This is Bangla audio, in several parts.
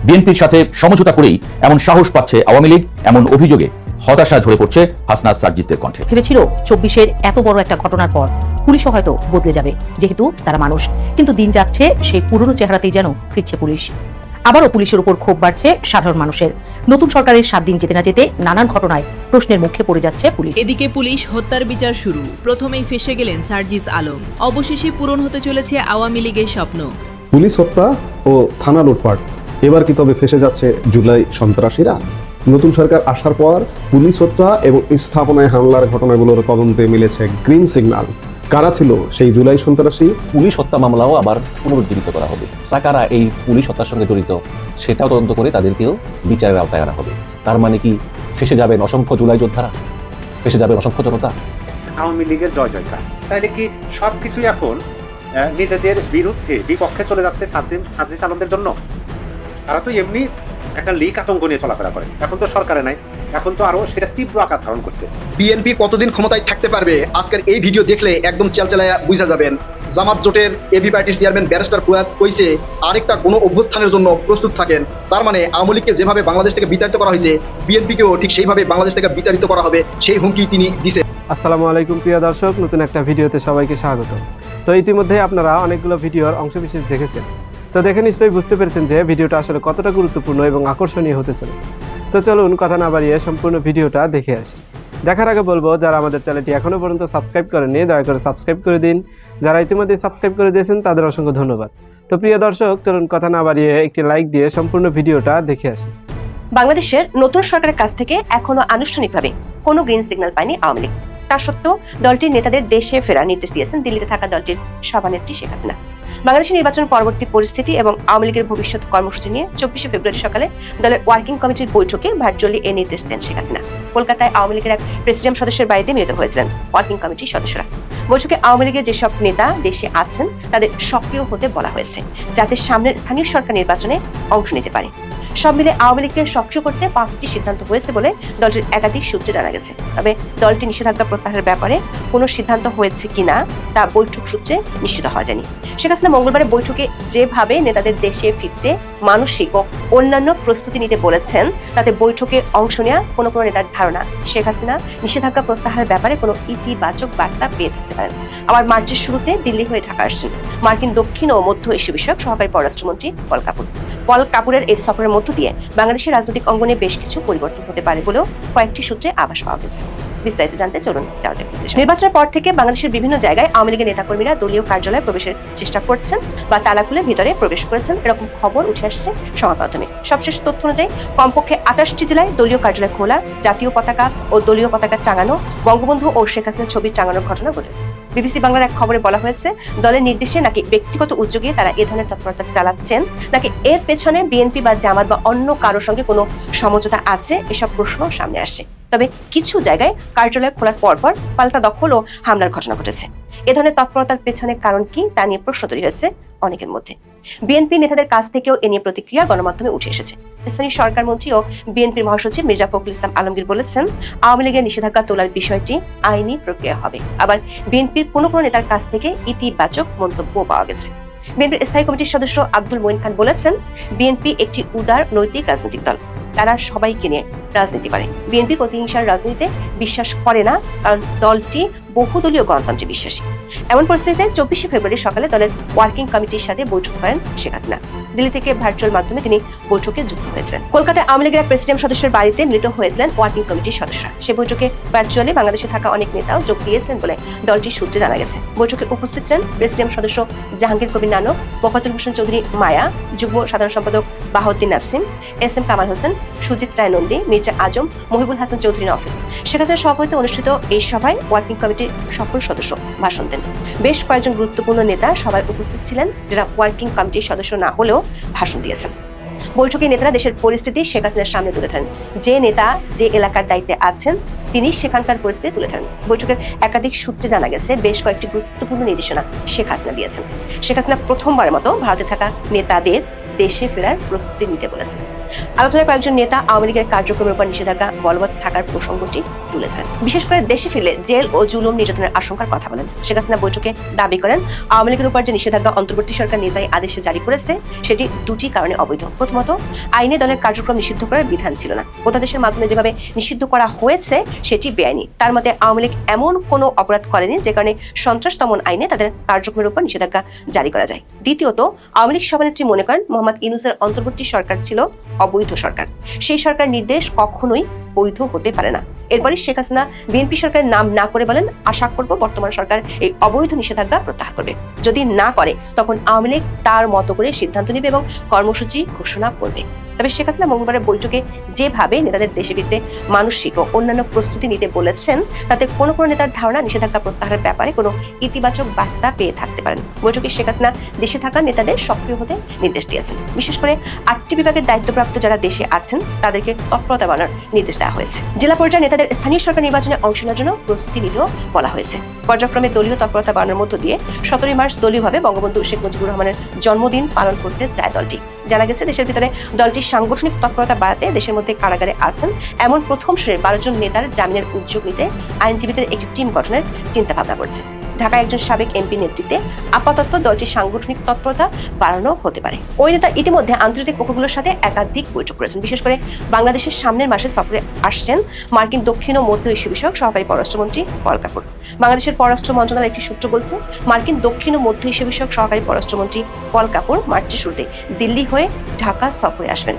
বিএনপির সাথে সমঝোতা করেই এমন সাহস পাচ্ছে আওয়ামী লীগ, এমন অভিযোগে হতাশা ঝরে পড়ছে হাসনাত সার্জিসদের কণ্ঠে। ভেবেছিল 24-এর এত বড় একটা ঘটনার পর পুলিশও হয়তো বদলে যাবে, যেহেতু তারা মানুষ। কিন্তু দিন যাচ্ছে, সেই পুরনো চেহারাতেই যেন ফিরছে পুলিশ। আবারও পুলিশের উপর ক্ষোভ বাড়ছে সাধারণ মানুষের। নতুন সরকারের 7 দিন যেতে না যেতে নানান ঘটনায় প্রশ্নের মুখে পড়ে যাচ্ছে পুলিশ। এদিকে পুলিশ হত্যার বিচার শুরু। প্রথমেই ফেঁসে গেলেন সার্জিস আলম। অবশেষে পূরণ হতে চলেছে আওয়ামী লীগের স্বপ্ন। পুলিশ হত্যা ও থানা লুটপাট, এবার কি তবে ফেঁসে যাচ্ছে জুলাই সন্ত্রাসীরা? নতুন সরকার আসার পর পুলিশ হত্যা এবং স্থাপনায় হামলার ঘটনাগুলোর তদন্তে মিলেছে গ্রিন সিগন্যাল। কারা ছিল সেই জুলাই সন্ত্রাসী? পুলিশ হত্যা মামলাও আবার পুনরুজ্জীবিত করা হবে। কারা এই পুলিশ হত্যার সঙ্গে জড়িত সেটাও তদন্ত করে তাদেরকেও বিচারের আওতায় আনা হবে। তার মানে কি ফেঁসে যাবেন অসংখ্য জুলাই যোদ্ধারা, ফেঁসে যাবেন অসংখ্য জনতা? আওয়ামী লীগের জয় জয়কার। তাইলে কি সবকিছুই এখন নিজেদের বিরুদ্ধে বিপক্ষে চলে যাচ্ছে সার্জিস আলমদের জন্য? তারা তো এমনি একটা লীগ আতঙ্ক নিয়ে চলাফেরা করে, এখন তো সরকারে নাই, এখন তো আরো সেটা তীব্র আকার ধারণ করছে। বিএনপি কতদিন ক্ষমতায় থাকতে পারবে আজকের এই ভিডিও দেখলে একদম চেলচেলায়া বুঝা যাবেন। জামাত জোটের এবি পার্টির চেয়ারম্যান ব্যারিস্টার ফুয়াদ কইছে আরেকটা কোনো অভ্যুত্থানের জন্য প্রস্তুত থাকেন। তার মানে আওয়ামী লীগকে যেভাবে বাংলাদেশ থেকে বিতাড়িত করা হয়েছে, বিএনপিকেও ঠিক সেইভাবে বাংলাদেশ থেকে বিতাড়িত করা হবে, সেই হুমকি তিনি দিছে। আসসালামু আলাইকুম প্রিয় দর্শক, নতুন একটা ভিডিওতে সবাইকে স্বাগত। তো ইতিমধ্যে আপনারা অনেকগুলো ভিডিওর অংশবিশেষ দেখেছেন। তো দেখে নিশ্চয়ই বুঝতে পেরেছেন যে ভিডিওটা আসলে কতটা গুরুত্বপূর্ণ এবং আকর্ষণীয় হতে চলেছে। তো চলুন কথা না বাড়িয়ে সম্পূর্ণ ভিডিওটা দেখে আসি। দেখার আগে বলবো, যারা আমাদের চ্যানেলটি এখনও পর্যন্ত সাবস্ক্রাইব করেননি দয়া করে সাবস্ক্রাইব করে দিন। যারা ইতিমধ্যে সাবস্ক্রাইব করে দিয়েছেন তাদের অসংখ্য ধন্যবাদ। তো প্রিয় দর্শক, চলুন কথা না বাড়িয়ে একটি লাইক দিয়ে সম্পূর্ণ ভিডিওটা দেখে আসি। বাংলাদেশের নতুন সরকারের কাছ থেকে এখনো আনুষ্ঠানিকভাবে কোনো গ্রিন সিগন্যাল পায়নি আওয়ামী লীগ। তা সত্ত্বেও দলটির নেতাদের দেশে ফেরার নির্দেশ দিয়েছেন দিল্লিতে থাকা দলটির সভানেত্রী শেখ হাসিনা। বাংলাদেশের নির্বাচন পরবর্তী পরিস্থিতি এবং আওয়ামী লীগের ভবিষ্যৎ কর্মসূচি নিয়ে 24শে ফেব্রুয়ারি সকালে দলের ওয়ার্কিং কমিটির বৈঠকে ভার্চুয়ালি এই নির্দেশ দেন শেখ হাসিনা। কলকাতায় আওয়ামী লীগের এক প্রেসিডিয়াম সদস্যের বাড়িতে মিলিত হয়েছিলেন ওয়ার্কিং কমিটির সদস্যরা। বৈঠকে আওয়ামী লীগের যেসব নেতা দেশে আছেন তাদের সক্রিয় হতে বলা হয়েছে, যাতে সামনের স্থানীয় সরকার নির্বাচনে অংশ নিতে পারে। সব মিলে আওয়ামী লীগকে সক্রিয় করতে 5টি সিদ্ধান্ত হয়েছে বলে দলটির একাধিক সূত্রে জানা গেছে। তবে দলটি নিষেধাজ্ঞা প্রত্যাহারের ব্যাপারে কোনো সিদ্ধান্ত হয়েছে কিনা তা বৈঠক সূত্রে নিশ্চিত হওয়া যায়নি। শেখ হাসিনা মঙ্গলবারের বৈঠকে যেভাবে নেতাদের দেশে ফিরতে মানসিক ও অন্যান্য প্রস্তুতি নিতে বলেছেন, তাতে বৈঠকে অংশ নেওয়া কোনো নেতার ধারণা শেখ হাসিনা নিষেধাজ্ঞা প্রত্যাহারের ব্যাপারে কোনো ইতিবাচক বার্তা পেয়ে থাকতে পারেন। আবার মার্চের শুরুতে দিল্লি হয়ে ঢাকা আসছেন মার্কিন দক্ষিণ ও মধ্য এশীয় বিষয়ক সহকারী পররাষ্ট্রমন্ত্রী পল কাপুর। পল কাপুরের এই সফরের মধ্য দিয়ে বাংলাদেশের রাজনৈতিক অঙ্গনে বেশ কিছু পরিবর্তন হতে পারে বলেও কয়েকটি সূত্রে আভাস পাওয়া গেছে। বিস্তারিত জানতে চলুন যাওয়া যাক বিশ্লেষণ। নির্বাচনের পর থেকে বাংলাদেশের বিভিন্ন জায়গায় আওয়ামী লীগের নেতাকর্মীরা দলীয় কার্যালয়ে প্রবেশের চেষ্টা করছেন বা তালা খুলে ভিতরে প্রবেশ করেছেন, এরকম খবর উঠে আসছে সংবাদ মাধ্যমে। সবশেষ তথ্য অনুযায়ী কমপক্ষে 28টি জেলায় দলীয় কার্যালয় খোলা, জাতীয় পতাকা ও দলীয় পতাকা টাঙানো, বঙ্গবন্ধু ও শেখ হাসিনার ছবি টাঙানোর ঘটনা ঘটেছে। বিবিসি বাংলার এক খবরে বলা হয়েছে, দলের নির্দেশে নাকি ব্যক্তিগত উদ্যোগে তারা এ ধরনের তৎপরতা চালাচ্ছেন, নাকি এর পেছনে বিএনপি বা জামাত বা অন্য কারোর সঙ্গে কোনো সমঝোতা আছে, এসব প্রশ্ন সামনে আসছে। তবে কিছু জায়গায় কার্যালয় খোলার পরপর পাল্টা দখল ও হামলার ঘটনা ঘটেছে। এ ধরনের তৎপরতার পেছনে কারণ কি তা নিয়ে প্রশ্ন তৈরি হয়েছে অনেকের মধ্যে। বিএনপি নেতাদের কাছ থেকেও এ নিয়ে প্রতিক্রিয়া গণমাধ্যমে উঠে এসেছে। স্থানীয় সরকার মন্ত্রী ও বিএনপির মহাসচিব মির্জা ফখরুল ইসলাম আলমগীর বলেছেন, আওয়ামী লীগের নিষেধাজ্ঞা তোলার বিষয়টি আইনি প্রক্রিয়া হবে। আবার বিএনপির কোনো নেতার কাছ থেকে ইতিবাচক মন্তব্য পাওয়া গেছে। বিএনপির স্থায়ী কমিটির সদস্য আব্দুল মঈন খান বলেছেন, বিএনপি একটি উদার নৈতিক রাজনৈতিক দল, তারা সবাইকে নিয়ে রাজনীতি করে। বিএনপি প্রতিহিংসার রাজনীতিতে বিশ্বাস করে না, কারণ দলটি বহুদলীয় গণতন্ত্রে বিশ্বাসী। এমন পরিস্থিতিতে 24শে ফেব্রুয়ারি সকালে দলের ওয়ার্কিং কমিটির সাথে বৈঠক করেন শেখ হাসিনা। দিল্লি থেকে ভার্চুয়াল মাধ্যমে তিনি বৈঠকে যুক্ত হয়েছিলেন। কলকাতায় আওয়ামী লীগের এক প্রেসিডিয়াম সদস্যের বাড়িতে মিলিত হয়েছিলেন ওয়ার্কিং কমিটির সদস্যরা। সে বৈঠকে ভার্চুয়ালি বাংলাদেশে থাকা অনেক নেতাও যোগ দিয়েছিলেন বলে দলটির সূত্রে জানা গেছে। বৈঠকে উপস্থিত ছিলেন প্রেসিডিয়াম সদস্য জাহাঙ্গীর কবির নানক, মোফাজ্জল হোসেন চৌধুরী মায়া, যুগ্ম সাধারণ সম্পাদক বাহাউদ্দিন নাসিম, SM কামাল হোসেন, সুজিত রায় নন্দী, মির্জা আজম, মহিবুল হাসান চৌধুরী নফিল। শেখ হাসিনার সভাপতিত্বে অনুষ্ঠিত এই সভায় ওয়ার্কিং কমিটির সকল সদস্য ভাষণ দেন। বেশ কয়েকজন গুরুত্বপূর্ণ নেতা সভায় উপস্থিত ছিলেন, যারা ওয়ার্কিং কমিটির সদস্য না হলেও ভাষণ দিয়েছেন। বৈঠকে নেতারা দেশের পরিস্থিতি শেখ হাসিনার সামনে তুলে ধরেন। যে নেতা যে এলাকার দায়িত্বে আছেন তিনি সেখানকার পরিস্থিতি তুলে ধরেন। বৈঠকের একাধিক সূত্রে জানা গেছে, বেশ কয়েকটি গুরুত্বপূর্ণ নির্দেশনা শেখ হাসিনা দিয়েছেন। শেখ হাসিনা প্রথমবারের মতো ভারতে থাকা নেতাদের দেশে ফেরার প্রস্তুতি নিতে বলেছেন। আলোচনায় কয়েকজন নেতা আওয়ামী লীগের কার্যক্রমের উপর নিষেধাজ্ঞা বলবৎ থাকার প্রসঙ্গটি তুলে ধরেন। বিশেষ করে দেশে ফিরলে জেল ও জুলুম নির্যাতনের আশঙ্কার কথা বলেন। শেখ হাসিনা বৈঠকে দাবি করেন আওয়ামী লীগের উপর যে নিষেধাজ্ঞা অন্তর্বর্তী সরকার নির্বাহী আদেশে জারি করেছে সেটি দুটি কারণে অবৈধ। প্রথমত, আইনে দলের কার্যক্রম নিষিদ্ধ করার বিধান ছিল না। অধ্যাদেশের মাধ্যমে যেভাবে নিষিদ্ধ করা হয়েছে সেটি বেআইনি। তার মতে আওয়ামী লীগ এমন কোনো অপরাধ করেনি যে কারণে সন্ত্রাস দমন আইনে তাদের কার্যক্রমের উপর নিষেধাজ্ঞা জারি করা যায়। দ্বিতীয়ত, আওয়ামী লীগ সভানেত্রী মনে করেন মোহাম্মদ ইউনূসের অন্তর্বর্তী সরকার ছিল অবৈধ সরকার। সেই সরকার নির্দেশ কখনোই বৈধ হতে পারে না। এরপরই শেখ হাসিনা বিএনপি সরকারের নাম না করে বলেন, আশা করব বর্তমান সরকার এই অবৈধ নিষেধাজ্ঞা প্রত্যাহার করবে। যদি না করে তখন আওয়ামী লীগ তার মতো করে সিদ্ধান্ত নেবে এবং কর্মসূচি ঘোষণা করবে। তবে শেখ হাসিনা মঙ্গলবারের বৈঠকে যেভাবে নেতাদের দেশে ফিরতে মানসিক ও অন্যান্য প্রস্তুতি নিতে বলেছেন তাতে কোনো কোনো নেতার ধারণা নিষেধাজ্ঞা প্রত্যাহারের ব্যাপারে কোনো ইতিবাচক বার্তা পেয়ে থাকতে পারেন। বৈঠকে শেখ হাসিনা দেশে থাকা নেতাদের সক্রিয় হতে নির্দেশ দিয়েছেন। বিশেষ করে 8টি বিভাগের দায়িত্বপ্রাপ্ত যারা দেশে আছেন তাদেরকে তৎপরতা বাড়ানোর নির্দেশ দেওয়া হয়েছে। জেলা পর্যায়ে নেতাদের স্থানীয় সরকার নির্বাচনে অংশ নেওয়ার জন্য প্রস্তুতি নিতেও বলা হয়েছে। পর্যায়ক্রমে দলীয় তৎপরতা বাড়ানোর মধ্য দিয়ে 17 মার্চ দলীয়ভাবে বঙ্গবন্ধু শেখ মুজিবুর রহমানের জন্মদিন পালন করতে চায় দলটি। জানা গেছে দেশের ভিতরে দলটির সাংগঠনিক তৎপরতা বাড়াতে দেশের মধ্যে কারাগারে আছেন এমন প্রথম সারির 12 জন নেতার জামিনের উদ্যোগ নিতে আইনজীবীদের একটি টিম গঠনের চিন্তা ভাবনা করছে। ঢাকায় একজন সাবেক এমপি নেতৃত্বে আপাতত দলটির সাংগঠনিক তৎপরতা বাড়ানো হতে পারে। ওই নেতা ইতিমধ্যে আন্তর্জাতিক পক্ষগুলোর সাথে একাধিক বৈঠক করেছেন। বিশেষ করে বাংলাদেশের সামনের মাসে সফরে আসছেন মার্কিন দক্ষিণ ও মধ্য এশিয়া বিষয়ক সহকারী পররাষ্ট্রমন্ত্রী পল কাপুর। বাংলাদেশের পররাষ্ট্র মন্ত্রণালয়ের একটি সূত্র বলছে মার্কিন দক্ষিণ ও মধ্য এশিয়া বিষয়ক সহকারী পররাষ্ট্রমন্ত্রী পল কাপুর মার্চের শুরুতে দিল্লি হয়ে ঢাকা সফরে আসবেন।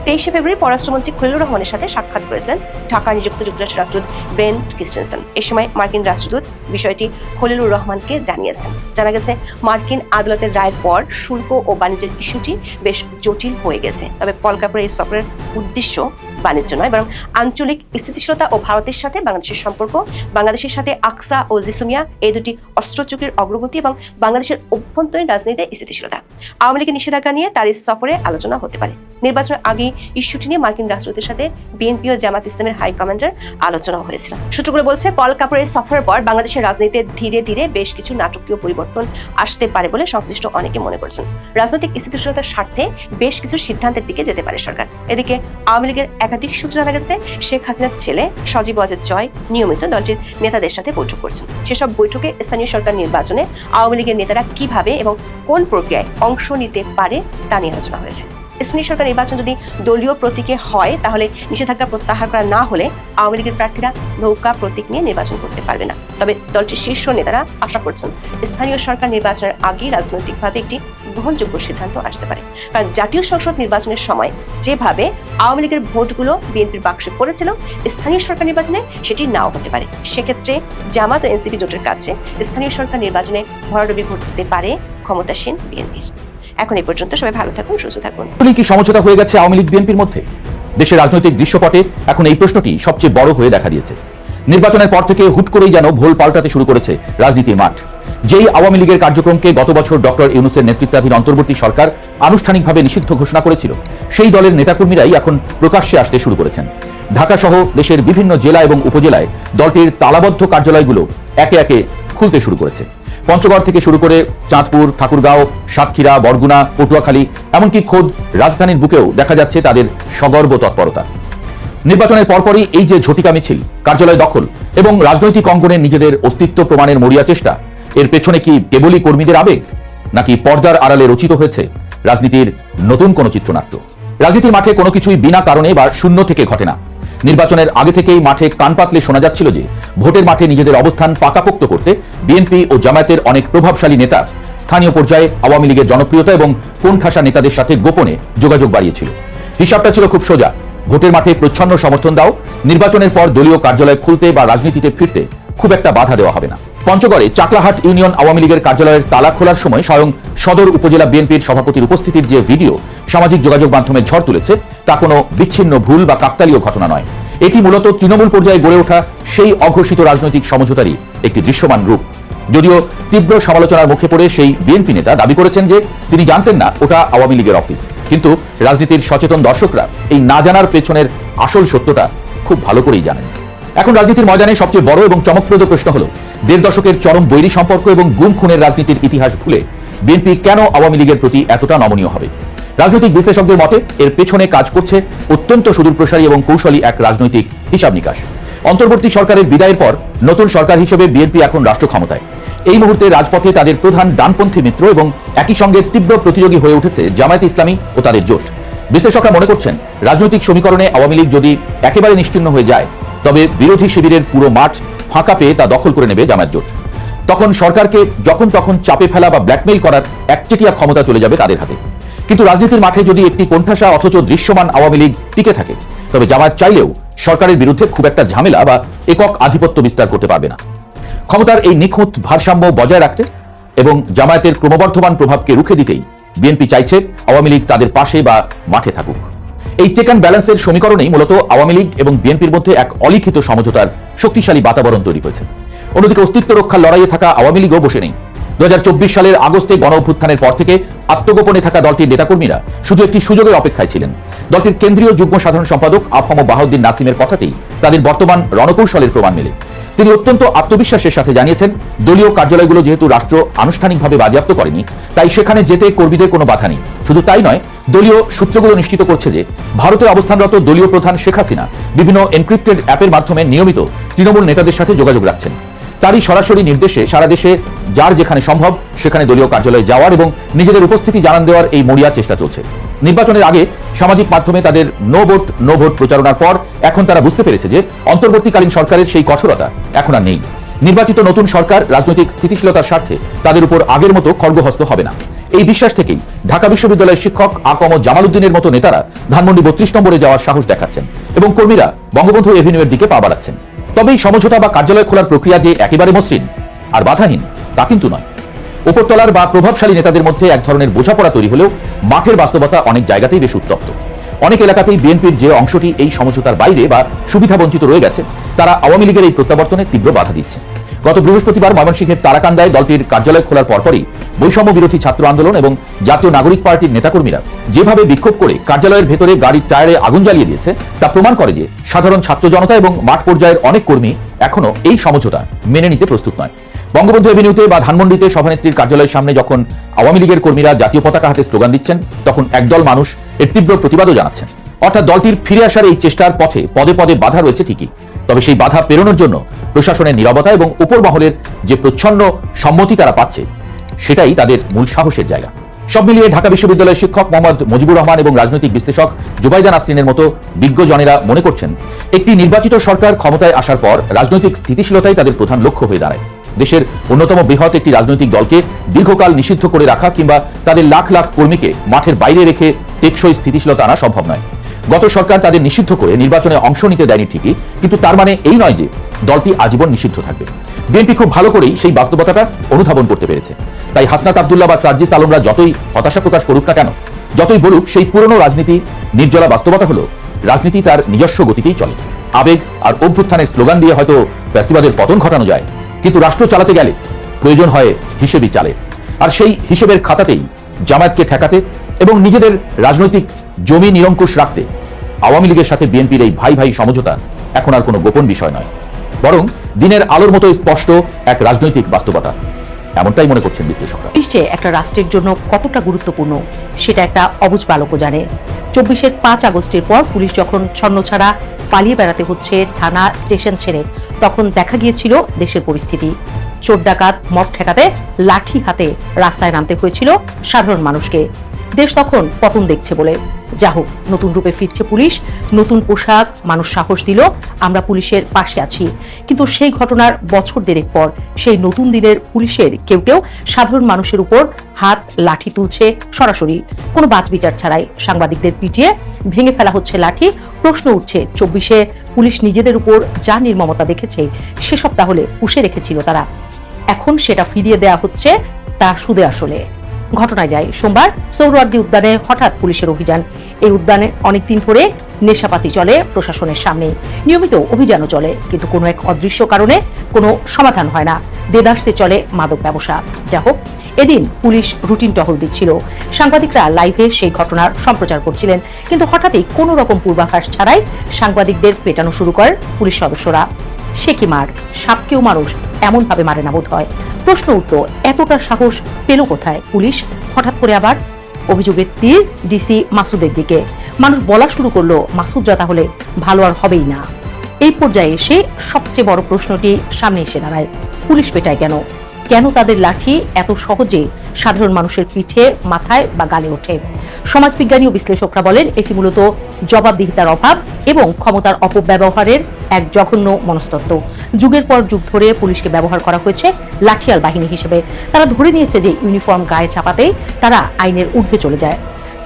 23 ফেব্রুয়ারি পররাষ্ট্রমন্ত্রী খলিলুর রহমানের সাথে সাক্ষাৎ করেছিলেন ঢাকা নিযুক্ত যুক্তরাষ্ট্রের রাষ্ট্রদূত ব্রেন্ট ক্রিস্টেনসেন। এ সময় মার্কিন রাষ্ট্রদূত বিষয়টি খলিলুর রহমানকে জানিয়েছেন। জানা গেছে মার্কিন আদালতের রায়ের পর শুল্ক ও বাণিজ্যের ইস্যুটি বেশ জটিল হয়ে গেছে। তবে পল কাপুরের এই সফরের উদ্দেশ্য বাণিজ্য নয় বরং আঞ্চলিক স্থিতিশীলতা ও ভারতের সাথে বাংলাদেশের সম্পর্ক, বাংলাদেশের সাথে আকসা ও জিসুমিয়া এই দুটি অস্ত্র চুক্তির অগ্রগতি এবং বাংলাদেশের অভ্যন্তরীণ রাজনীতিতে স্থিতিশীলতা। আওয়ামী লীগের নিষেধাজ্ঞা নিয়ে তার এই সফরে আলোচনা হতে পারে। নির্বাচনের আগে ইস্যুটি নিয়ে মার্কিন রাষ্ট্রদূতের সাথে বিএনপি ও জামাত ইসলামের হাই কমান্ডার আলোচনা হয়েছিল। সূত্রগুলো বলছে পল কাপুরের সফরের পর বাংলাদেশের রাজনীতিতে ধীরে ধীরে বেশ কিছু নাটকীয় পরিবর্তন আসতে পারে বলে সংশ্লিষ্ট অনেকে মনে করছেন। রাজনৈতিক স্থিতিশীলতার স্বার্থে বেশ কিছু সিদ্ধান্তের দিকে যেতে পারে সরকার। এদিকে আওয়ামী লীগের একাধিক সূত্রে জানা গেছে শেখ হাসিনার ছেলে সজীব ওয়াজেদ জয় নিয়মিত দলটির নেতাদের সাথে বৈঠক করছেন। সেসব বৈঠকে স্থানীয় সরকার নির্বাচনে আওয়ামী লীগের নেতারা কিভাবে এবং কোন প্রক্রিয়ায় অংশ নিতে পারে তা নিয়ে আলোচনা হয়েছে। স্থানীয় সরকার নির্বাচন যদি দলীয় প্রতীকে হয় তাহলে নিষেধাজ্ঞা প্রত্যাহার করা না হলে আওয়ামী লীগের প্রার্থীরা নৌকা প্রতীক নিয়ে নির্বাচন করতে পারবে না। তবে দলটির শীর্ষ নেতারা আশা করছেন স্থানীয় সরকার নির্বাচনের আগেই রাজনৈতিকভাবে একটি গ্রহণযোগ্য সিদ্ধান্ত আসতে পারে। কারণ জাতীয় সংসদ নির্বাচনের সময় যেভাবে আওয়ামী লীগের ভোটগুলো বিএনপির বাক্সে পড়েছিল, স্থানীয় সরকার নির্বাচনে সেটি নাও হতে পারে। সেক্ষেত্রে জামাত ও এনসিপি জোটের কাছে স্থানীয় সরকার নির্বাচনে ভরাডুবি ঘটতে পারে ক্ষমতাসীন বিএনপির। এখন এই পর্যন্ত সবাই ভালো থাকুন, সুস্থ থাকুন। কি সমঝোতা হয়ে গেছে আওয়ামী লীগ বিএনপির মধ্যে? দেশের রাজনৈতিক দৃশ্যপটে এখন এই প্রশ্নটি সবচেয়ে বড় হয়ে দেখা দিয়েছে। নির্বাচনের পর থেকে হুট করেই যেন ভোল পাল্টাতে শুরু করেছে রাজনীতির মাঠ। যেই আওয়ামী লীগের কার্যক্রমকে গত বছর ডক্টর ইউনূসের নেতৃত্বাধীন অন্তর্বর্তী সরকার আনুষ্ঠানিকভাবে নিষিদ্ধ ঘোষণা করেছিল, সেই দলের নেতাকর্মীরাই এখন প্রকাশ্যে আসতে শুরু করেছেন। ঢাকা সহ দেশের বিভিন্ন জেলা এবং উপজেলায় দলটির তালাবদ্ধ কার্যালয়গুলো একে একে খুলতে শুরু করেছে। পঞ্চগড় থেকে শুরু করে চাঁদপুর, ঠাকুরগাঁও, সাতক্ষীরা, বরগুনা, পটুয়াখালী, এমনকি খোদ রাজধানীর বুকেও দেখা যাচ্ছে তাদের সগর্ব তৎপরতা। নির্বাচনের পরপরই এই যে ঝটিকা মিছিল, কার্যালয় দখল এবং রাজনৈতিক অঙ্গনে নিজেদের অস্তিত্ব প্রমাণের মরিয়া চেষ্টা, এর পেছনে কি কেবলই কর্মীদের আবেগ, নাকি পর্দার আড়ালে রচিত হয়েছে রাজনীতির নতুন কোনো চিত্রনাট্য? রাজনীতির মাঠে কোনো কিছুই বিনা কারণে বা শূন্য থেকে ঘটে না। নির্বাচনের আগে থেকেই মাঠে কান পাতলে শোনা যাচ্ছিল যে ভোটের মাঠে নিজেদের অবস্থান পাকাপোক্ত করতে বিএনপি ও জামায়াতের অনেক প্রভাবশালী নেতা স্থানীয় পর্যায়ে আওয়ামী লীগের জনপ্রিয়তা এবং কোণঠাসা নেতাদের সাথে গোপনে যোগাযোগ বাড়িয়েছিল। হিসাবটা ছিল খুব সোজা, ভোটের মাঠে প্রচ্ছন্ন সমর্থন দাও, নির্বাচনের পর দলীয় কার্যালয় খুলতে বা রাজনীতিতে ফিরতে খুব একটা বাধা দেওয়া হবে না। পঞ্চগড়ে চাকলাহাট ইউনিয়ন আওয়ামী লীগের কার্যালয়ের তালা খোলার সময় স্বয়ং সদর উপজেলা বিএনপির সভাপতির উপস্থিতির যে ভিডিও সামাজিক যোগাযোগ মাধ্যমে ঝড় তুলেছে, তা কোনো বিচ্ছিন্ন ভুল বা কাকতালীয় ঘটনা নয়। এটি মূলত তৃণমূল পর্যায়ে গড়ে ওঠা সেই অঘোষিত রাজনৈতিক সমঝোতারই একটি দৃশ্যমান রূপ। যদিও তীব্র সমালোচনার মুখে পড়ে সেই বিএনপি নেতা দাবি করেছেন যে তিনি জানতেন না ওটা আওয়ামী লীগের অফিস। কিন্তু রাজনীতির সচেতন দর্শকরা এই না জানার পেছনের আসল সত্যটা খুব ভালো করেই জানেন। এখন রাজনীতির ময়দানে সবচেয়ে বড় এবং চমকপ্রদ প্রশ্ন হলো, 1.5 দশকের চরম বৈরী সম্পর্ক এবং গুম খুনের রাজনীতির ইতিহাস ভুলে বিএনপি কেন আওয়ামী লীগের প্রতি এতটা নমনীয় হবে? রাজনৈতিক বিশ্লেষকদের মতে এর পেছনে কাজ করছে অত্যন্ত সুদূরপ্রসারী এবং কৌশলী এক রাজনৈতিক হিসাব নিকাশ। অন্তর্বর্তী সরকারের বিদায়ের পর নতুন সরকার হিসেবে বিএনপি এখন রাষ্ট্র ক্ষমতায়। এই মুহূর্তে রাজপথে তাদের প্রধান ডানপন্থী মিত্র এবং একই সঙ্গে তীব্র প্রতিযোগী হয়ে উঠেছে জামায়াতে ইসলামী ও তাদের জোট। বিশ্লেষকরা মনে করছেন, রাজনৈতিক সমীকরণে আওয়ামী লীগ যদি একেবারে নিশ্চিহ্ন হয়ে যায়, তবে বিরোধী শিবিরের পুরো মাঠ ফাঁকা পেয়ে তা দখল করে নেবে জামায়াত জোট। তখন সরকারকে যখন তখন চাপে ফেলা বা ব্ল্যাকমেইল করার একচেটিয়া ক্ষমতা চলে যাবে তাদের হাতে। কিন্তু রাজনীতির মাঠে যদি একটি কোণঠাসা অথচ দৃশ্যমান আওয়ামী লীগ টিকে থাকে, তবে জামায়াত চাইলেও সরকারের বিরুদ্ধে খুব একটা ঝামেলা বা একক আধিপত্য বিস্তার করতে পারবে না। ক্ষমতার এই নিখুঁত ভারসাম্য বজায় রাখতে এবং জামায়াতের ক্রমবর্ধমান প্রভাবকে রুখে দিতেই বিএনপি চাইছে আওয়ামী লীগ তাদের পাশে বা মাঠে থাকুক। এই চেক অ্যান্ড ব্যালেন্সের সমীকরণেই মূলত আওয়ামী লীগ এবং বিএনপির মধ্যে এক অলিখিত সমঝোতার শক্তিশালী বাতাবরণ তৈরি হয়েছে। অন্যদিকে অস্তিত্ব রক্ষার লড়াইয়ে থাকা আওয়ামী লীগও বসে নেই। 2024 সালের আগস্টে গণ অভ্যুত্থানের পর থেকে আত্মগোপনে থাকা দলটির নেতাকর্মীরা শুধু একটি সুযোগের অপেক্ষায় ছিলেন। দলটির কেন্দ্রীয় যুগ্ম সাধারণ সম্পাদক আফম বাহাউদ্দিন নাসিমের কথাতেই তাদের বর্তমান রণকৌশলের প্রমাণ মেলে। তিনি অত্যন্ত আত্মবিশ্বাসের সাথে জানিয়েছেন, দলীয় কার্যালয়গুলো যেহেতু রাষ্ট্র আনুষ্ঠানিকভাবে বাজেয়াপ্ত করেনি, তাই সেখানে যেতে কর্মীদের কোনো বাধা নেই। শুধু তাই নয়, দলীয় সূত্রগুলো নিশ্চিত করছে যে ভারতে অবস্থানরত দলীয় প্রধান শেখ হাসিনা বিভিন্ন এনক্রিপ্টেড অ্যাপের মাধ্যমে নিয়মিত তৃণমূল নেতাদের সাথে যোগাযোগ রাখছেন। তারই সরাসরি নির্দেশে সারা দেশে যার যেখানে সম্ভব সেখানে দলীয় কার্যালয়ে যাওয়ার এবং নিজেদের উপস্থিতি জানান দেওয়ার এই মরিয়া চেষ্টা চলছে। নির্বাচনের আগে সামাজিক মাধ্যমে তাদের নো ভোট প্রচারণার পর এখন তারা বুঝতে পেরেছে যে অন্তর্বর্তীকালীন সরকারের সেই কঠোরতা এখন আর নেই। নির্বাচিত নতুন সরকার রাজনৈতিক স্থিতিশীলতার স্বার্থে তাদের উপর আগের মতো খড়গহস্ত হবে না। এই বিশ্বাস থেকেই ঢাকা বিশ্ববিদ্যালয়ের শিক্ষক আকম জামাল উদ্দিনের মতো নেতারা ধানমন্ডি 32 নম্বরে যাওয়ার সাহস দেখাচ্ছেন এবং কর্মীরা বঙ্গবন্ধু এভিনিউয়ের দিকে পা বাড়াচ্ছেন। তবে এই সমঝোতা বা কার্যালয় খোলার প্রক্রিয়া যে একেবারে মসৃণ আর বাধাহীন তা কিন্তু নয়। উপরতলার বা প্রভাবশালী নেতাদের মধ্যে এক ধরনের বোঝাপড়া তৈরি হলেও মাঠের বাস্তবতা অনেক জায়গাতেই বেশ উত্তপ্ত। অনেক এলাকাতেই বিএনপির যে অংশটি এই সমঝোতার বাইরে বা সুবিধাবঞ্চিত রয়ে গেছে, তারা আওয়ামী লীগের এই প্রত্যাবর্তনে তীব্র বাধা দিচ্ছে। গত বৃহস্পতিবার ময়মনসিংহের তারাকান্দায় দলটির কার্যালয় খোলার পরপরই বৈষম্য বিরোধী ছাত্র আন্দোলন এবং জাতীয় নাগরিক পার্টির নেতাকর্মীরা যেভাবে বিক্ষোভ করে কার্যালয়ের ভেতরে গাড়ির টায়ারে আগুন জ্বালিয়ে দিয়েছে, তা প্রমাণ করে যে সাধারণ ছাত্র জনতা এবং মাঠ পর্যায়ের অনেক কর্মী এখনো এই সমঝোতা মেনে নিতে প্রস্তুত নয়। বঙ্গবন্ধু এভিনিউতে বা ধানমন্ডিতে সভানেত্রীর কার্যালয়ের সামনে যখন আওয়ামী লীগের কর্মীরা জাতীয় পতাকা হাতে স্লোগান দিচ্ছেন, তখন একদল মানুষ এর তীব্র প্রতিবাদও জানাচ্ছেন। অর্থাৎ দলটির ফিরে আসার এই চেষ্টার পথে পদে পদে বাধা রয়েছে ঠিকই, তবে সেই বাধা পেরোনোর জন্য প্রশাসনের নীরবতা এবং উপর মহলের যে প্রচ্ছন্ন সম্মতি তারা পাচ্ছে, সেটাই তাদের মূল সাহসের জায়গা। সব মিলিয়ে ঢাকা বিশ্ববিদ্যালয়ের শিক্ষক মোহাম্মদ মুজিবুর রহমান এবং রাজনৈতিক বিশ্লেষক জুবাইদা নাসরিনের মতো বিজ্ঞজনেরা মনে করছেন, একটি নির্বাচিত সরকার ক্ষমতায় আসার পর রাজনৈতিক স্থিতিশীলতাই তাদের প্রধান লক্ষ্য হয়ে দাঁড়ায়। দেশের অন্যতম বৃহৎ একটি রাজনৈতিক দলকে দীর্ঘকাল নিষিদ্ধ করে রাখা কিংবা তাদের লাখ লাখ কর্মীকে মাঠের বাইরে রেখে টেকসই স্থিতিশীলতা আনা সম্ভব নয়। গত সরকার তাদের নিষিদ্ধ করে নির্বাচনে অংশ নিতে দেয়নি ঠিকই, কিন্তু তার মানে এই নয় যে দলটি আজীবন নিষিদ্ধ থাকবে। বিএনপি খুব ভালো করেই সেই বাস্তবতাটা অনুধাবন করতে পেরেছে। তাই হাসনাত আব্দুল্লাহ বা সার্জিস আলমরা যতই হতাশা প্রকাশ করুক না কেন, যতই বলুক, সেই পুরনো রাজনীতি নির্জলা বাস্তবতা হলো রাজনীতি তার নিজস্ব গতিতেই চলে। আবেগ আর অভ্যুত্থানের স্লোগান দিয়ে হয়তো ফ্যাসিবাদের পতন ঘটানো যায়, কিন্তু রাষ্ট্র চালাতে গেলে প্রয়োজন হয় হিসেবই চালের। আর সেই হিসেবের খাতাতেই জামায়াতকে ঠেকাতে এবং নিজেদের রাজনৈতিক জমি নিরঙ্কুশ রাখতে আওয়ামী লীগের সাথে বিএনপির এই ভাই ভাই সমঝোতা এখন আর কোনো গোপন বিষয় নয়, বরং দিনের আলোর মতো স্পষ্ট এক রাজনৈতিক বাস্তবতা, এমনটাই মনে করছেন বিশ্লেষকরা। নিশ্চয় একটা রাষ্ট্রের জন্য কতটা গুরুত্বপূর্ণ সেটা একটা অবুঝ বালকও জানে। 24-এর 5 আগস্টের পর পুলিশ যখন ছন্নছাড়া পালিয়ে বেড়াতে হচ্ছে থানা স্টেশন ছেড়ে, তখন দেখা গিয়েছিল দেশের পরিস্থিতি। চোর ডাকাত মদ ঠেকাতে লাঠি হাতে রাস্তায় নামতে হয়েছিল সাধারণ মানুষকে। দেশ তখন পতন দেখছে বলে। যা হোক, নতুন রূপে ফিরছে পুলিশ, নতুন পোশাক, মানুষ সাহস দিল, আমরা পুলিশের পাশে আছি। কিন্তু সেই ঘটনার বছর দেড়েক পর সেই নতুন দিনের পুলিশের কেউ কেউ সাধারণ মানুষের উপর হাত লাঠি তুলছে সরাসরি, কোনো বাছবিচার ছাড়াই। সাংবাদিকদের পিটিয়ে ভেঙে ফেলা হচ্ছে লাঠি। প্রশ্ন উঠছে, 24-এ পুলিশ নিজেদের উপর যা নির্মমতা দেখেছে সেসব তাহলে পুষে রেখেছিল তারা, এখন সেটা ফিরিয়ে দেয়া হচ্ছে তা সুদে আসলে। ঘটনায় যায় সোমবার সৌরওয়ার্দী উদ্যানে হঠাৎ পুলিশের অভিযান। এই উদ্যানে অনেকদিন ধরে নেশাপাতি চলে প্রশাসনের সামনে, নিয়মিত অভিযানও চলে, কিন্তু কোনো এক অদৃশ্য কারণে কোনো সমাধান হয় না। দেদারসে চলে মাদক ব্যবসা। যা হোক, এদিন পুলিশ রুটিন টহল দিচ্ছিল। সাংবাদিকরা লাইভে সেই ঘটনার সম্প্রচার করছিলেন, কিন্তু হঠাৎই কোনো রকম পূর্বাভাস ছাড়াই সাংবাদিকদের পেটানো শুরু করেন পুলিশ সদস্যরা। সে কি মার, সাপকেও মানুষ এমন ভাবে মারে না বোধ হয়। প্রশ্ন উঠল, এতটা সাহস পেল কোথায় পুলিশ? হঠাৎ করে আবার অভিযোগের তীর ডিসি মাসুদের দিকে। মানুষ বলা শুরু করলো মাসুদরা তাহলে ভালো আর হবেই না। এই পর্যায়ে এসে সবচেয়ে বড় প্রশ্নটি সামনে এসে দাঁড়ায়, পুলিশ পেটায় কেন? কেন তাদের লাঠি এত সহজে সাধারণ মানুষের পিঠে, মাথায় বা গালে ওঠে? সমাজবিজ্ঞানী ও বিশ্লেষকরা বলেন এটি মূলত জবাবদিহিতার অভাব এবং ক্ষমতার অপব্যবহারের এক জঘন্য মনস্তত্ত্ব। যুগের পর যুগ ধরে পুলিশকে ব্যবহার করা হয়েছে লাঠিয়াল বাহিনী হিসেবে। তারা ধরে নিয়েছে যে ইউনিফর্ম গায়ে চাপাতেই তারা আইনের ঊর্ধ্বে চলে যায়।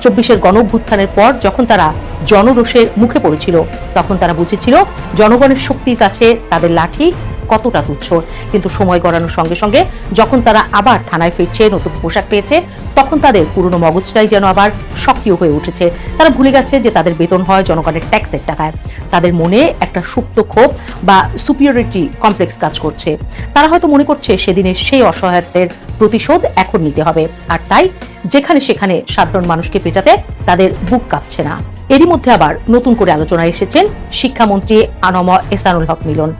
24-এর গণঅভ্যুত্থানের পর যখন তারা জনরোষের মুখে পড়েছিল, তখন তারা বুঝেছিল জনগণের শক্তির কাছে তাদের লাঠি কতটা তুচ্ছ। কিন্তু সময় গড়ানোর সঙ্গে সঙ্গে যখন তারা আবার থানায় ফিরছে, নতুন পোশাক পেয়েছে, তখন তাদের পুরনো মগজটাই যেন আবার সক্রিয় হয়ে উঠেছে। তারা ভুলে গেছে যে তাদের বেতন হয় জনগণের ট্যাক্সের টাকায়। তাদের মনে একটা সুপ্ত ক্ষোভ বা সুপিরিয়রিটি কমপ্লেক্স কাজ করছে। তারা হয়তো মনে করছে সেদিনের সেই অসহায়ত্বের প্রতিশোধ এখন নিতে হবে, আর তাই যেখানে সেখানে সাধারণ মানুষকে পেটাতে তাদের বুক কাঁপছে না। এরই মধ্যে আবার নতুন করে আলোচনায় এসেছেন শিক্ষামন্ত্রী আনম এহসানুল হক মিলন।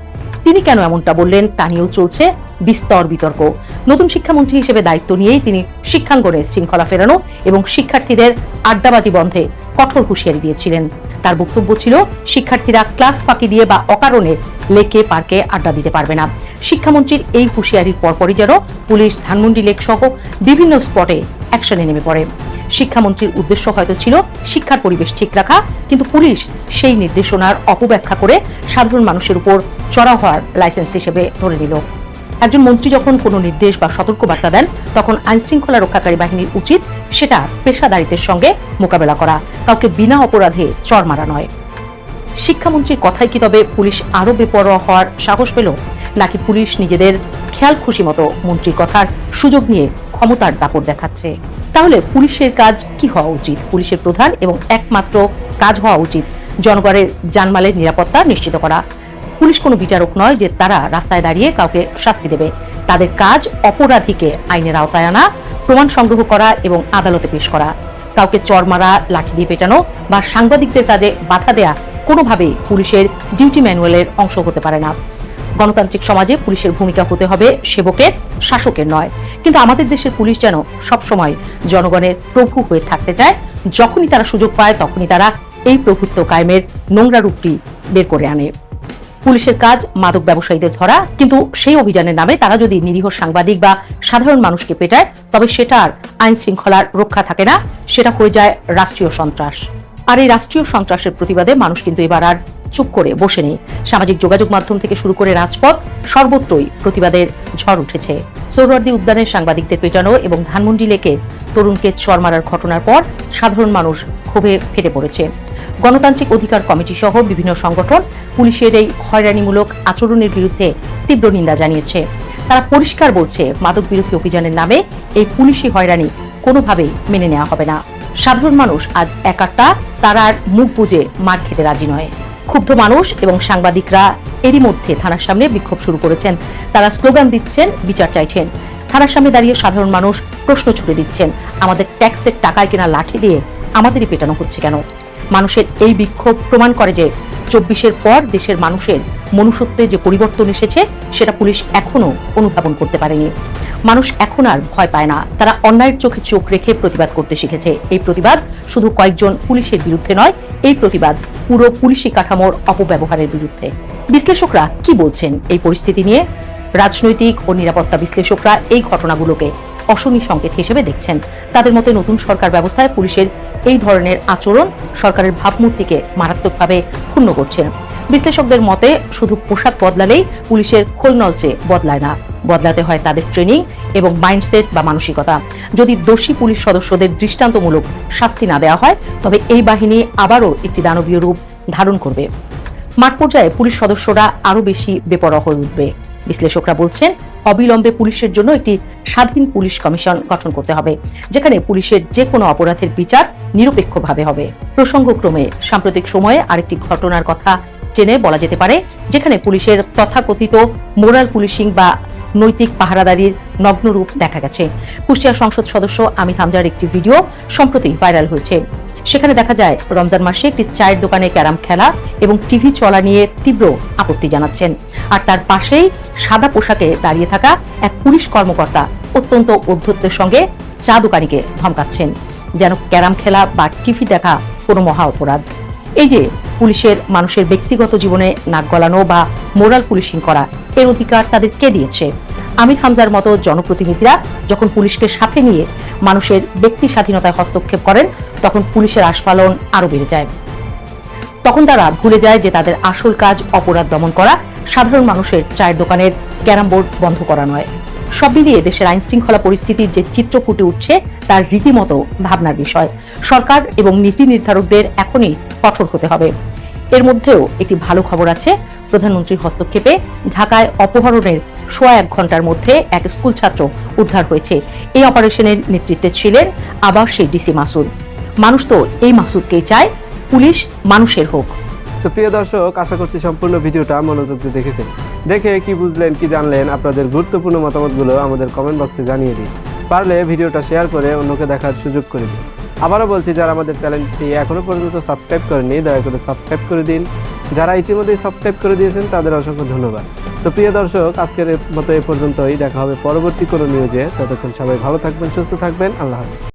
তিনি কেন এমনটা বললেন তা নিয়েও চলছে বিস্তর বিতর্ক। নতুন শিক্ষামন্ত্রী হিসেবে দায়িত্ব নিয়েই তিনি শিক্ষাঙ্গনে শৃঙ্খলা ফেরানো এবং শিক্ষার্থীদের আড্ডাবাজি বন্ধে কঠোর হুঁশিয়ারি দিয়েছিলেন। তার বক্তব্য ছিল শিক্ষার্থীরা ক্লাস ফাঁকি দিয়ে বা অকারণে লেকে পার্কে আড্ডা দিতে পারবে না। শিক্ষামন্ত্রীর এই হুঁশিয়ারির পরপরই যেন পুলিশ ধানমন্ডি লেক সহ বিভিন্ন স্পটে অ্যাকশনে নেমে পড়ে। শিক্ষামন্ত্রীর উদ্দেশ্য হয়তো ছিল শিক্ষার পরিবেশ ঠিক রাখা, কিন্তু পুলিশ সেই নির্দেশনার অপব্যাখ্যা করে সাধারণ মানুষের উপর চড়াও হওয়ার লাইসেন্স হিসেবে ধরে নিল। একজন মন্ত্রী যখন কোনো নির্দেশ বা সতর্কবার্তা দেন, তখন আইনশৃঙ্খলা রক্ষাকারী বাহিনীর উচিত সেটা পেশাদারিত্বের সঙ্গে মোকাবেলা করা, কাউকে বিনা অপরাধে চড় মারা নয়। শিক্ষামন্ত্রীর কথায় কি তবে পুলিশ আরো বেপরোয়া হওয়ার সাহস পেল, নাকি পুলিশ নিজেদের খেয়াল খুশি মতো মন্ত্রীর কথার সুযোগ নিয়ে ক্ষমতার দাপট দেখাচ্ছে? তাহলে পুলিশের কাজ কি হওয়া উচিত? পুলিশের প্রধান এবং একমাত্র কাজ হওয়া উচিত জনগণের জানমালের নিরাপত্তা নিশ্চিত করা। পুলিশ কোনো বিচারক নয় যে তারা রাস্তায় দাঁড়িয়ে কাউকে শাস্তি দেবে। তাদের কাজ অপরাধীকে আইনের আওতায় আনা, প্রমাণ সংগ্রহ করা এবং আদালতে পেশ করা। কাউকে চড় মারা, লাঠি দিয়ে পেটানো বা সাংবাদিকদের কাজে বাধা দেয়া কোনোভাবেই পুলিশের ডিউটি ম্যানুয়ালের অংশ হতে পারে না। গণতান্ত্রিক সমাজে পুলিশের ভূমিকা হতে হবে সেবকের, শাসকের নয়। কিন্তু আমাদের দেশের পুলিশ যেন সবসময় জনগণের প্রভু হয়ে থাকতে চায়। যখনই তারা সুযোগ পায় তখনই তারা এই প্রভুত্ব কায়েমের নোংরা রূপটি বের করে আনে। পুলিশের কাজ মাদক ব্যবসায়ীদের ধরা, কিন্তু সেই অভিযানের নামে তারা যদি নিরীহ সাংবাদিক বা সাধারণ মানুষকে পেটায়, তবে সেটা আর আইন শৃঙ্খলার রক্ষা থাকে না, সেটা হয়ে যায় রাষ্ট্রীয় সন্ত্রাস। আর এই রাষ্ট্রীয় সন্ত্রাসের প্রতিবাদে মানুষ কিন্তু এবার আর চুপ করে বসে নেই। সামাজিক যোগাযোগ মাধ্যম থেকে শুরু করে রাজপথ সর্বত্রই প্রতিবাদের ঝড় উঠেছে। সোহরাওয়ার্দী উদ্যানের সাংবাদিকদের পেটানো এবং ধানমন্ডি লেকে তরুণকে চড় মারার ঘটনার পর সাধারণ মানুষ ক্ষোভে ফেটে পড়েছে। গণতান্ত্রিক অধিকার কমিটি সহ বিভিন্ন সংগঠন পুলিশের এই হয়রানিমূলক আচরণের বিরুদ্ধে তীব্র নিন্দা জানিয়েছে। তারা পরিষ্কার বলছে, মাদক বিরোধী অভিযানের নামে এই পুলিশি হয়রানি কোনোভাবেই মেনে নেওয়া হবে না। সাধারণ মানুষ আজ একাট্টা, তারা আর মুখ বুজে মার খেতে রাজি নয়। ক্ষুব্ধ মানুষ এবং সাংবাদিকরা এরই মধ্যে থানার সামনে বিক্ষোভ শুরু করেছেন। তারা স্লোগান দিচ্ছেন, বিচার চাইছেন। থানার সামনে দাঁড়িয়ে সাধারণ মানুষ প্রশ্ন ছুড়ে দিচ্ছেন, আমাদের ট্যাক্সের টাকায় কেনা লাঠি দিয়ে আমাদেরই পেটানো হচ্ছে কেন? মানুষের এই বিক্ষোভ প্রমাণ করে যে 24-এর পর দেশের মানুষের মনুষ্যত্বে যে পরিবর্তন এসেছে সেটা পুলিশ এখনো অনুধাবন করতে পারেনি। মানুষ এখন আর ভয় পায় না, তারা অন্যায়ের চোখে চোখ রেখে প্রতিবাদ করতে শিখেছে। এই প্রতিবাদ শুধু কয়েকজন পুলিশের বিরুদ্ধে নয়, এই প্রতিবাদ পুরো পুলিশি কাঠামোর অপব্যবহারের বিরুদ্ধে। বিশ্লেষকরা কি বলছেন এই পরিস্থিতি নিয়ে? রাজনৈতিক ও নিরাপত্তা বিশ্লেষকরা এই ঘটনাগুলোকে অশনি সংকেত হিসেবে দেখছেন। তাদের মতে নতুন সরকার ব্যবস্থায় পুলিশের এই ধরনের আচরণ সরকারের ভাবমূর্তিকে মারাত্মকভাবে ক্ষুণ্ণ করছে। বিশ্লেষকদের মতে শুধু পোশাক বদলালেই পুলিশের খোলনলচে বদলায় না, বদলাতে হয় তাদের ট্রেনিং এবং মাইন্ডসেট বা মানসিকতা। যদি দোষী পুলিশ সদস্যদের দৃষ্টান্তমূলক শাস্তি না দেওয়া হয়, তবে এই বাহিনী আবারও একটি দানবীয় রূপ ধারণ করবে। মাঠ পর্যায়ে পুলিশ সদস্যরা আরও বেশি বেপরোয়া হয়ে উঠবে। বিশ্লেষকরা বলছেন, অবিলম্বে পুলিশের জন্য একটি স্বাধীন পুলিশ কমিশন গঠন করতে হবে, যেখানে পুলিশের যে কোনো অপরাধের বিচার নিরপেক্ষভাবে হবে। প্রসঙ্গক্রমে সাম্প্রতিক সময়ে আরেকটি ঘটনার কথা টেনে বলা যেতে পারে, যেখানে পুলিশের তথাকথিত মোরাল পুলিশিং বা নৈতিক পাহারাদারির নগ্ন রূপ দেখা গেছে। কুষ্টিয়া সংসদ সদস্য আমির হামজার একটি ভিডিও সম্প্রতি ভাইরাল হয়েছে। সেখানে দেখা যায় রমজান মাসে একটি চায়ের দোকানে ক্যারাম খেলা এবং টিভি চলা নিয়ে তীব্র আপত্তি জানাচ্ছেন, আর তার পাশেই সাদা পোশাকে দাঁড়িয়ে থাকা এক পুলিশ কর্মকর্তা অত্যন্ত ঔদ্ধত্যের সঙ্গে চা দোকানিকে ধমকাচ্ছেন। যেন ক্যারাম খেলা বা টিভি দেখা কোনো মহা অপরাধ। এই যে পুলিশের মানুষের ব্যক্তিগত জীবনে নাক গলানো বা মোরাল পুলিশিং করা, এর অধিকার তাদের কে দিয়েছে? আমির হামজার মতো জনপ্রতিনিধিরা যখন পুলিশকে সাথে নিয়ে মানুষের ব্যক্তি স্বাধীনতায় হস্তক্ষেপ করেন, তখন পুলিশের আস্ফালন আরো বেড়ে যায়। তখন তারা ভুলে যায় যে তাদের আসল কাজ অপরাধ দমন করা, সাধারণ মানুষের চায়ের দোকানের ক্যারাম বোর্ড বন্ধ করা নয়। সব মিলিয়ে দেশের আইন শৃঙ্খলা পরিস্থিতির যে চিত্র ফুটে উঠছে তার রীতিমতো ভাবনার বিষয়। সরকার এবং নীতি নির্ধারকদের এখনই কঠোর হতে হবে। এর মধ্যেও একটি ভালো খবর আছে। প্রধানমন্ত্রীর হস্তক্ষেপে ঢাকায় অপহরণের 1.5 ঘন্টার মধ্যে এক স্কুল ছাত্র উদ্ধার হয়েছে। এই অপারেশনের নেতৃত্বে ছিলেন আবার সেই ডিসি মাসুদ। মানুষ তো এই মাসুদকেই চায়, পুলিশ মানুষের হোক। তো প্রিয় দর্শক, আশা করছি সম্পূর্ণ ভিডিওটা মনোযোগ দিয়ে দেখেছেন। দেখে কি বুঝলেন, কি জানলেন, আপনাদের গুরুত্বপূর্ণ মতামতগুলো আমাদের কমেন্ট বক্সে জানিয়ে দিন। পারলে ভিডিওটা শেয়ার করে অন্যকে দেখার সুযোগ করে দিন। আবারও বলছি, যারা আমাদের চ্যানেলটি এখনও পর্যন্ত সাবস্ক্রাইব করেননি, দয়া করে সাবস্ক্রাইব করে দিন। যারা ইতিমধ্যেই সাবস্ক্রাইব করে দিয়েছেন তাদের অসংখ্য ধন্যবাদ। তো প্রিয় দর্শক, আজকের মতো এ পর্যন্তই। দেখা হবে পরবর্তী কোনো নিউজে। ততক্ষণ সবাই ভালো থাকবেন, সুস্থ থাকবেন। আল্লাহ হাফেজ।